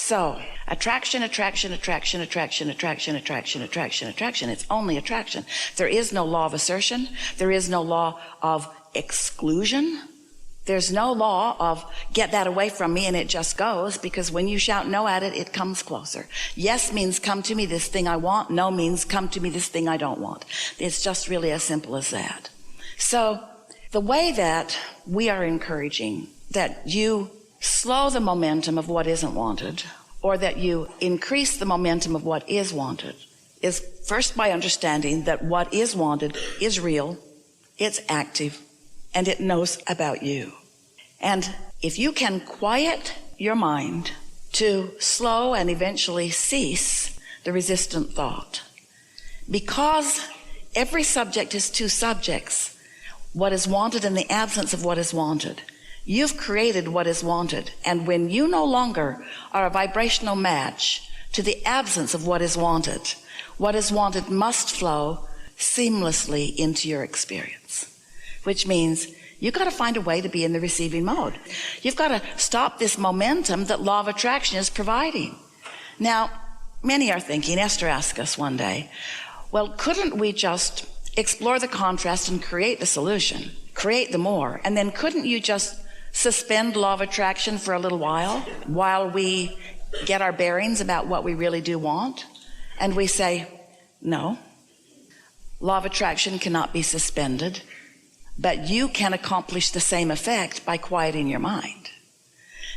So, attraction. It's only attraction. There is no law of assertion. There is no law of exclusion. There's no law of get that away from me and it just goes, because when you shout no at it, it comes closer. Yes means come to me, this thing I want. No means come to me, this thing I don't want. It's just really as simple as that. So the way that we are encouraging that you slow the momentum of what isn't wanted, or that you increase the momentum of what is wanted, is first by understanding that what is wanted is real, it's active, and it knows about you. And if you can quiet your mind to slow and eventually cease the resistant thought, because every subject is two subjects, what is wanted and the absence of what is wanted. You've created what is wanted. And when you no longer are a vibrational match to the absence of what is wanted must flow seamlessly into your experience, which means you've got to find a way to be in the receiving mode. You've got to stop this momentum that law of attraction is providing. Now, many are thinking, Esther asked us one day, well, couldn't we just explore the contrast and create the solution, create the more, and then couldn't you just suspend law of attraction for a little while we get our bearings about what we really do want? And we say, no, law of attraction cannot be suspended, but you can accomplish the same effect by quieting your mind.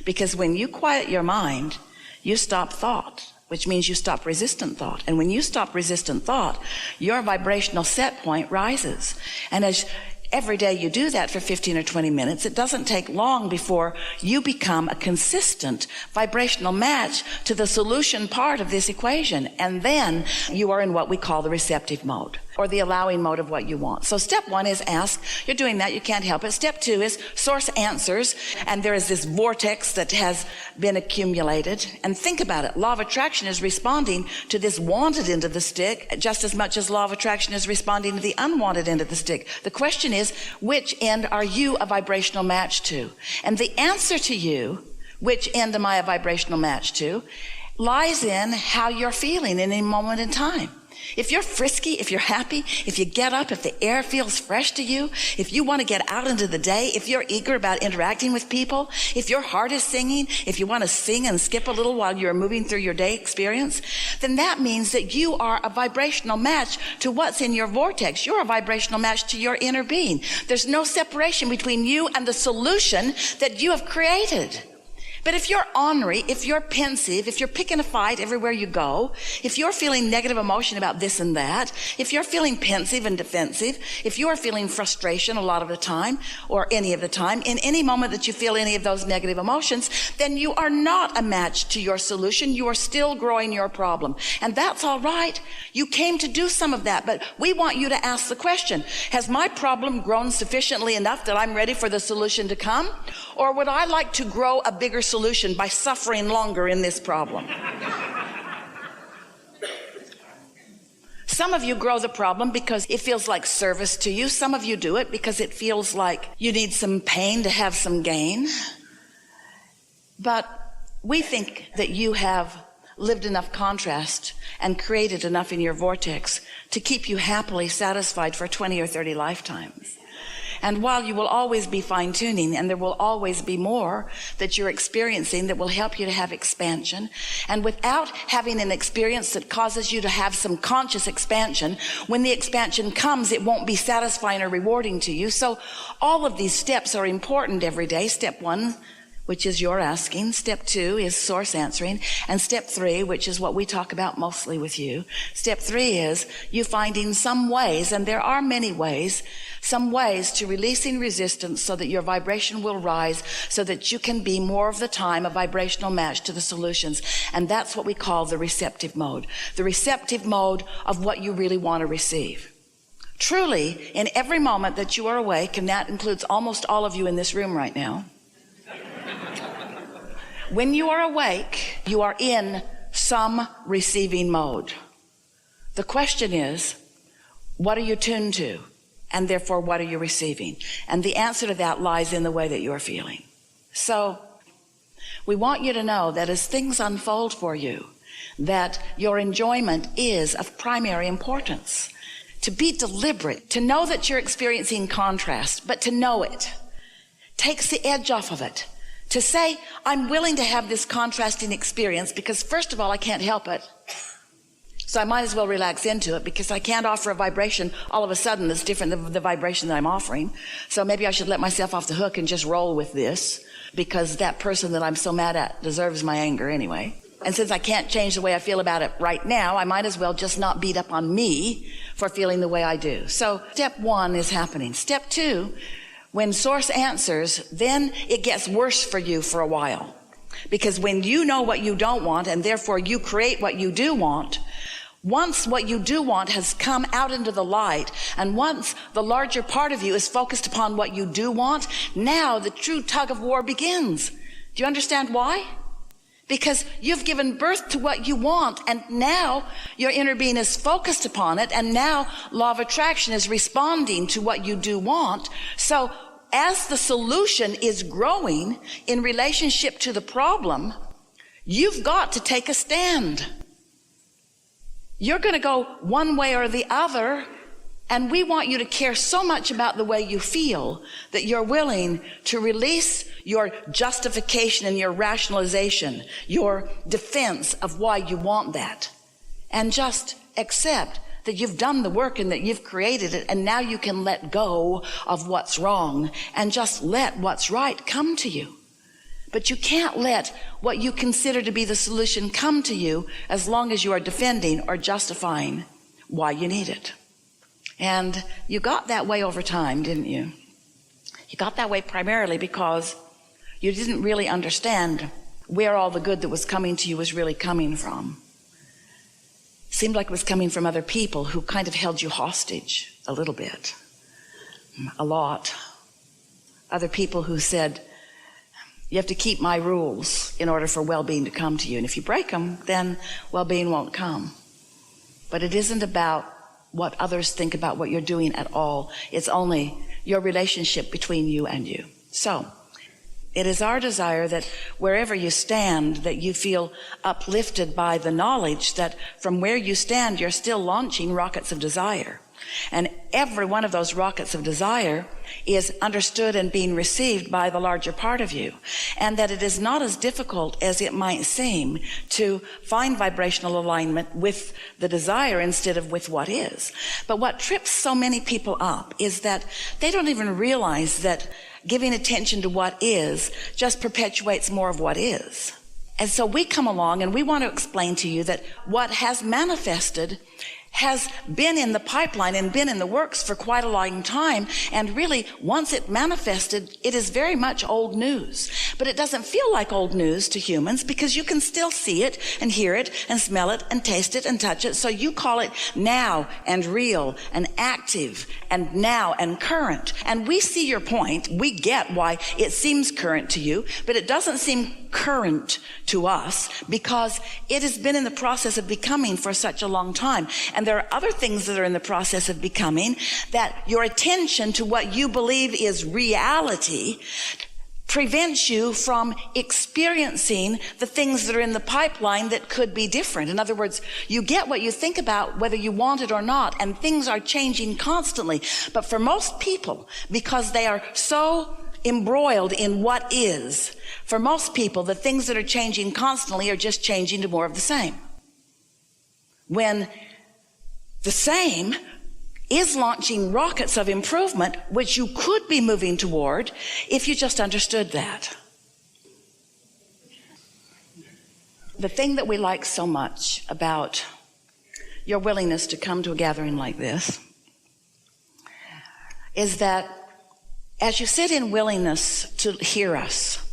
Because when you quiet your mind, you stop thought, which means you stop resistant thought. And when you stop resistant thought, your vibrational set point rises. And as every day you do that for 15 or 20 minutes, it doesn't take long before you become a consistent vibrational match to the solution part of this equation. And then you are in what we call the receptive mode, or the allowing mode of what you want. So step one is ask. You're doing that, you can't help it. Step two is source answers. And there is this vortex that has been accumulated. And think about it. Law of attraction is responding to this wanted end of the stick just as much as law of attraction is responding to the unwanted end of the stick. The question is, which end are you a vibrational match to? And the answer to you, which end am I a vibrational match to, lies in how you're feeling in any moment in time. If you're frisky, if you're happy, if you get up, if the air feels fresh to you, if you want to get out into the day, if you're eager about interacting with people, if your heart is singing, if you want to sing and skip a little while you're moving through your day experience, then that means that you are a vibrational match to what's in your vortex. You're a vibrational match to your inner being. There's no separation between you and the solution that you have created. But if you're ornery, if you're pensive, if you're picking a fight everywhere you go, if you're feeling negative emotion about this and that, if you're feeling pensive and defensive, if you're feeling frustration a lot of the time, or any of the time, in any moment that you feel any of those negative emotions, then you are not a match to your solution. You are still growing your problem. And that's all right. You came to do some of that, but we want you to ask the question, has my problem grown sufficiently enough that I'm ready for the solution to come? Or would I like to grow a bigger solution by suffering longer in this problem? Some of you grow the problem because it feels like service to you. Some of you do it because it feels like you need some pain to have some gain. But we think that you have lived enough contrast and created enough in your vortex to keep you happily satisfied for 20 or 30 lifetimes. And while you will always be fine-tuning, and there will always be more that you're experiencing that will help you to have expansion, and without having an experience that causes you to have some conscious expansion, when the expansion comes, it won't be satisfying or rewarding to you. So all of these steps are important every day. Step one, which is your asking. Step two is source answering. And step three, which is what we talk about mostly with you. Step three is you finding some ways, and there are many ways, some ways to releasing resistance so that your vibration will rise, so that you can be more of the time a vibrational match to the solutions. And that's what we call the receptive mode. The receptive mode of what you really want to receive. Truly, in every moment that you are awake, and that includes almost all of you in this room right now, when you are awake, you are in some receiving mode. The question is, what are you tuned to? And therefore, what are you receiving? And the answer to that lies in the way that you're feeling. So, We want you to know that as things unfold for you, that your enjoyment is of primary importance. To be deliberate, to know that you're experiencing contrast, but to know it takes the edge off of it. To say, I'm willing to have this contrasting experience because, first of all, I can't help it. So I might as well relax into it because I can't offer a vibration all of a sudden that's different than the vibration that I'm offering. So maybe I should let myself off the hook and just roll with this because that person that I'm so mad at deserves my anger anyway. And since I can't change the way I feel about it right now, I might as well just not beat up on me for feeling the way I do. So step one is happening. Step two, when source answers, then it gets worse for you for a while. Because when you know what you don't want and therefore you create what you do want, once what you do want has come out into the light, and once the larger part of you is focused upon what you do want, now the true tug of war begins. Do you understand why? Because you've given birth to what you want, and now your inner being is focused upon it, and now law of attraction is responding to what you do want. So as the solution is growing in relationship to the problem, you've got to take a stand. You're going to go one way or the other, and we want you to care so much about the way you feel that you're willing to release your justification and your rationalization, your defense of why you want that, and just accept that you've done the work and that you've created it, and now you can let go of what's wrong and just let what's right come to you. But you can't let what you consider to be the solution come to you as long as you are defending or justifying why you need it. And you got that way over time, didn't you? You got that way primarily because you didn't really understand where all the good that was coming to you was really coming from. It seemed like it was coming from other people who kind of held you hostage a little bit, a lot. Other people who said, you have to keep my rules in order for well-being to come to you. And if you break them, then well-being won't come. But it isn't about what others think about what you're doing at all. It's only your relationship between you and you. So it is our desire that wherever you stand, that you feel uplifted by the knowledge that from where you stand, you're still launching rockets of desire. And every one of those rockets of desire is understood and being received by the larger part of you. And that it is not as difficult as it might seem to find vibrational alignment with the desire instead of with what is. But what trips so many people up is that they don't even realize that giving attention to what is just perpetuates more of what is. And so we come along and we want to explain to you that what has manifested has been in the pipeline and been in the works for quite a long time. And really, once it manifested, it is very much old news. But it doesn't feel like old news to humans because you can still see it and hear it and smell it and taste it and touch it. So you call it now and real and active and now and current. And we see your point. We get why it seems current to you, but it doesn't seem current to us because it has been in the process of becoming for such a long time. And there are other things that are in the process of becoming that your attention to what you believe is reality prevents you from experiencing the things that are in the pipeline that could be different. In other words, you get what you think about whether you want it or not, and things are changing constantly. But for most people, because they are so embroiled in what is, for most people, the things that are changing constantly are just changing to more of the same. When the same is launching rockets of improvement, which you could be moving toward if you just understood that. The thing that we like so much about your willingness to come to a gathering like this is that as you sit in willingness to hear us,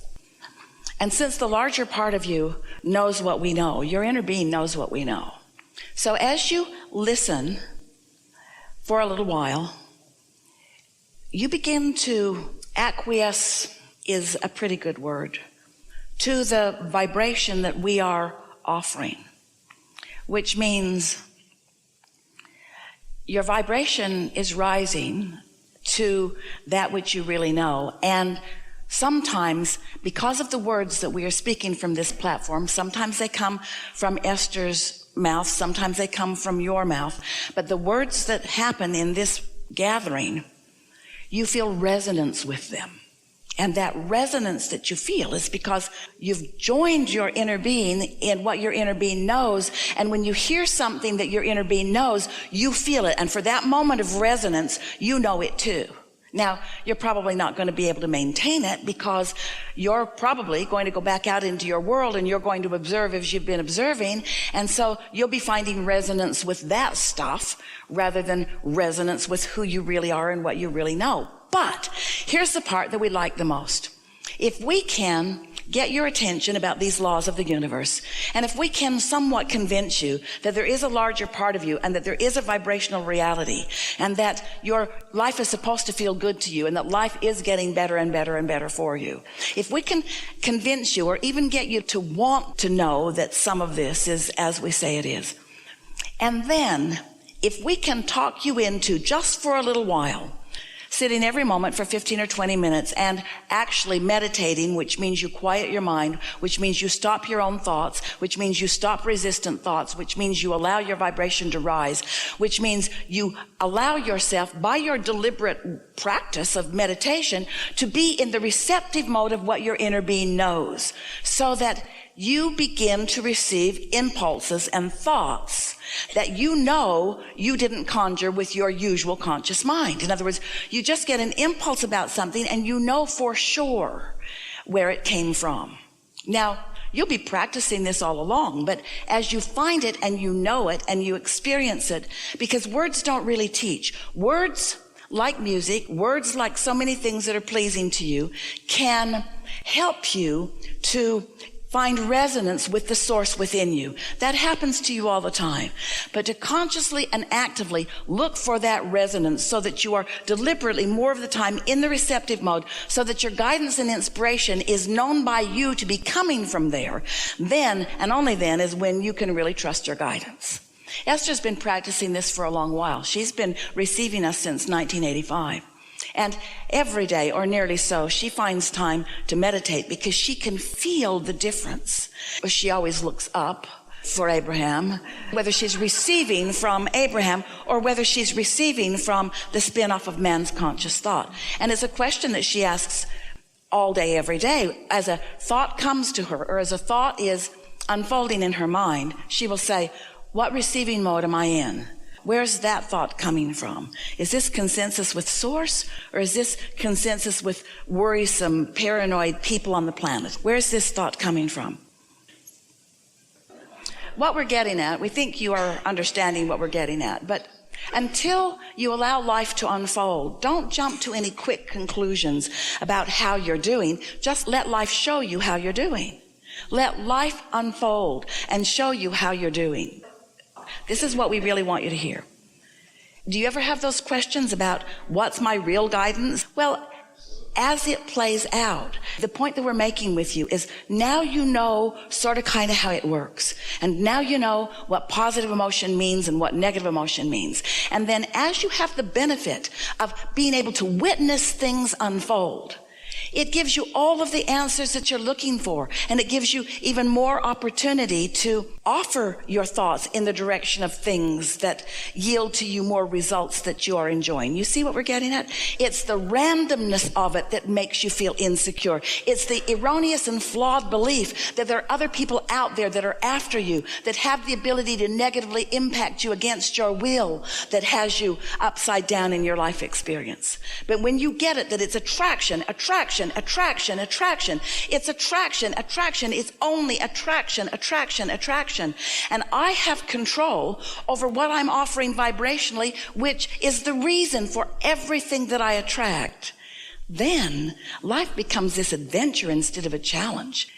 and since the larger part of you knows what we know, your inner being knows what we know. So as you listen for a little while, you begin to acquiesce, is a pretty good word, to the vibration that we are offering, which means your vibration is rising to that which you really know. And sometimes, because of the words that we are speaking from this platform, sometimes they come from Ester's mouth, sometimes they come from your mouth, but the words that happen in this gathering, you feel resonance with them. And that resonance that you feel is because you've joined your inner being in what your inner being knows. And when you hear something that your inner being knows, you feel it. And for that moment of resonance, you know it too. Now, you're probably not going to be able to maintain it because you're probably going to go back out into your world and you're going to observe as you've been observing. And so you'll be finding resonance with that stuff rather than resonance with who you really are and what you really know. But here's the part that we like the most. If we can get your attention about these laws of the universe, and if we can somewhat convince you that there is a larger part of you and that there is a vibrational reality and that your life is supposed to feel good to you and that life is getting better and better and better for you, if we can convince you or even get you to want to know that some of this is as we say it is, and then if we can talk you into, just for a little while, sitting every moment for 15 or 20 minutes and actually meditating, which means you quiet your mind, which means you stop your own thoughts, which means you stop resistant thoughts, which means you allow your vibration to rise, which means you allow yourself, by your deliberate practice of meditation, to be in the receptive mode of what your inner being knows, so that you begin to receive impulses and thoughts that you know you didn't conjure with your usual conscious mind. In other words, you just get an impulse about something and you know for sure where it came from. Now, you'll be practicing this all along, but as you find it and you know it and you experience it, because words don't really teach. Words, like music, words like so many things that are pleasing to you, can help you to find resonance with the source within you. That happens to you all the time. But to consciously and actively look for that resonance so that you are deliberately more of the time in the receptive mode, so that your guidance and inspiration is known by you to be coming from there, then and only then is when you can really trust your guidance. Esther's been practicing this for a long while. She's been receiving us since 1985. And every day, or nearly so, she finds time to meditate because she can feel the difference. She always looks up for Abraham, whether she's receiving from Abraham or whether she's receiving from the spin-off of man's conscious thought. And it's a question that she asks all day, every day. As a thought comes to her, or as a thought is unfolding in her mind, she will say, what receiving mode am I in? Where's that thought coming from? Is this consensus with source, or is this consensus with worrisome, paranoid people on the planet? Where's this thought coming from? What we're getting at, we think you are understanding what we're getting at, but until you allow life to unfold, don't jump to any quick conclusions about how you're doing. Just let life show you how you're doing. Let life unfold and show you how you're doing. This is what we really want you to hear. Do you ever have those questions about what's my real guidance? Well, as it plays out, the point that we're making with you is now you know sort of kind of how it works. And now you know what positive emotion means and what negative emotion means. And then as you have the benefit of being able to witness things unfold, it gives you all of the answers that you're looking for, and it gives you even more opportunity to offer your thoughts in the direction of things that yield to you more results that you are enjoying. You see what we're getting at? It's the randomness of it that makes you feel insecure. It's the erroneous and flawed belief that there are other people out there that are after you, that have the ability to negatively impact you against your will, that has you upside down in your life experience. But when you get it, that it's attraction, it's attraction. It's only attraction. And I have control over what I'm offering vibrationally, which is the reason for everything that I attract. Then life becomes this adventure instead of a challenge.